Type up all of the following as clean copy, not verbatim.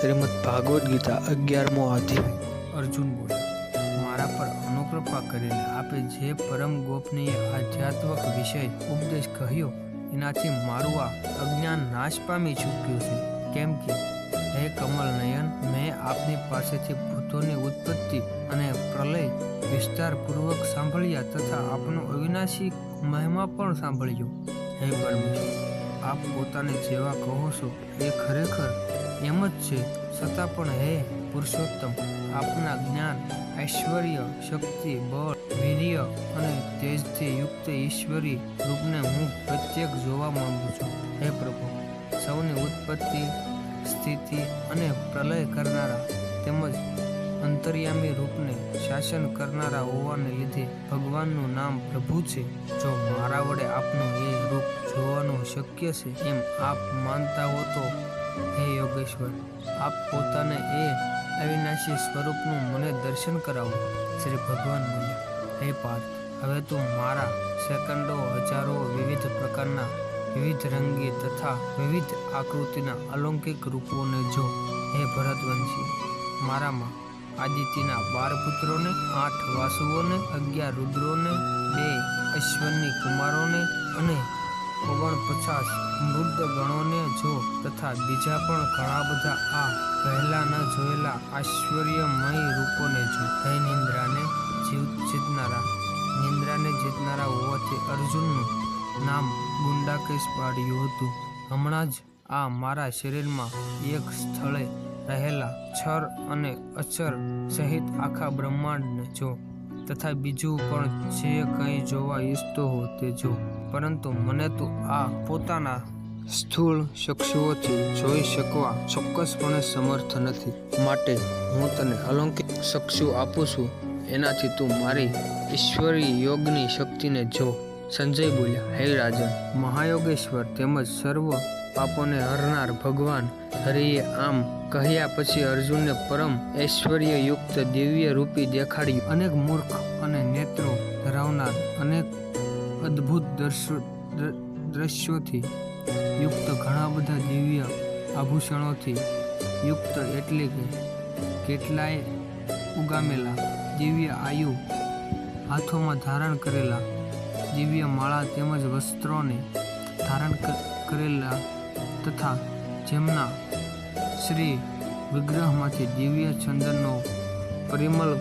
શ્રીમદ ભાગવદ ગીતા 11મો અધ્યાય। અર્જુન બોલ્યો, મારા પર અનુકૃપા કરીને આપે જે પરમ ગોપનીય આધ્યાત્મક વિષય ઉપદેશ કહ્યો એનાથી મારું આ અજ્ઞાન નાશ પામી ચૂક્યું છે। કેમ કે હે કમલ નયન, મેં આપની પાસેથી ભૂતોની ઉત્પત્તિ અને પ્રલય વિસ્તારપૂર્વક સાંભળ્યા તથા આપનો અવિનાશી મહિમા પણ સાંભળ્યો। હે પરમેશ્વર, આપ પોતાને જેવા કહો છો એ ખરેખર એમ જ છે, છતાં પણ હે પુરુષોત્તમ, આપના જ્ઞાન, ઐશ્વર્ય, શક્તિ, બળ, વીર્ય અને તેજથી યુક્ત ઈશ્વરી રૂપને હું પ્રત્યેક જોવા માંગુ છું। હે પ્રભુ, સૌની ઉત્પત્તિ, સ્થિતિ અને પ્રલય કરનારા તેમજ અંતર્યામી રૂપને શાસન કરનારા હોવાને લીધે ભગવાનનું નામ પ્રભુ છે। જો મારા વડે આપનું એ રૂપ જોવાનું શક્ય છે એમ આપ માનતા હો તો હે યોગેશ્વર, આપ પોતાને એ અવિનાશી સ્વરૂપનું મને દર્શન કરાવો। શ્રી ભગવાન બોલ્યા, હે પાર્થ, હવે તું મારા સેકન્ડો હજારો વિવિધ પ્રકારના વિવિધ રંગી તથા વિવિધ આકૃતિના અલૌકિક રૂપોને જો। હે ભરતવંશી, મારામાં આદિત્યના 12 પુત્રોને, 8 વાસુઓને, 11 રુદ્રોને, 2 અશ્વની કુમારોને અને 49 મૃદ ગણોને જો, તથા બીજા પણ ઘણા બધા આ પહેલા ન જોયેલા ઐશ્વર્યમય રૂપોને જો। હે નિંદ્રાને જીતનારા હોવાથી અર્જુનનું નામ ગુંડાકેશ પાડ્યું હતું। હમણાં જ આ મારા શરીરમાં એક સ્થળે રહેલા છર અને અચર સહિત આખા બ્રહ્માંડને જો, તથા બીજું પણ જે કંઈ જોવા ઈચ્છતો હો તે જો, પરંતુ મને તો આ પોતાના સ્થૂળ ચક્ષુઓથી જોઈ શકવા ચોક્કસપણે સમર્થ નથી, માટે હું તને અલૌકિક ચક્ષુ આપું છું, એનાથી તું મારી ઈશ્વરી યોગની શક્તિને જો। સંજય બોલ્યા, હે રાજન, મહાયોગેશ્વર તેમજ સર્વ પાપોને હરનાર ભગવાન હરિએ આમ કહ્યા પછી અર્જુનને પરમ ઐશ્વર્યયુક્ત દિવ્ય રૂપી દેખાડ્યું। અનેક મૂર્ખ અને નેત્રો ધરાવનાર અનેક અદ્ભુત દ્રશ્યોથી યુક્ત ઘણા બધા દિવ્ય આભૂષણોથી યુક્ત, એટલે કે કેટલાય ઉગામેલા દિવ્ય આયુ, હાથોમાં ધારણ કરેલા દિવ્ય માળા તેમજ વસ્ત્રોને ધારણ કરેલા તથા જેમના શ્રી વિગ્રહમાંથી દિવ્ય ચંદનનો પરિમળ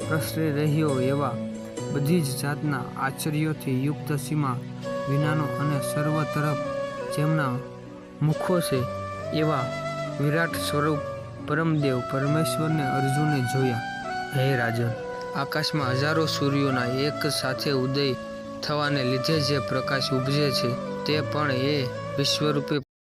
પ્રસરી રહ્યો એવા બધી જ જાતના આશ્ચર્યોથી યુક્ત સીમા વિનાનો અને સર્વ તરફ જેમના મુખો છે એવા વિરાટ સ્વરૂપ પરમદેવ પરમેશ્વરને અર્જુને જોયા। હે રાજન, આકાશમાં હજારો સૂર્યોના એક સાથે ઉદય થવાને લીધે જે પ્રકાશ ઉપજે છે તે પણ એ વિશ્વરૂપે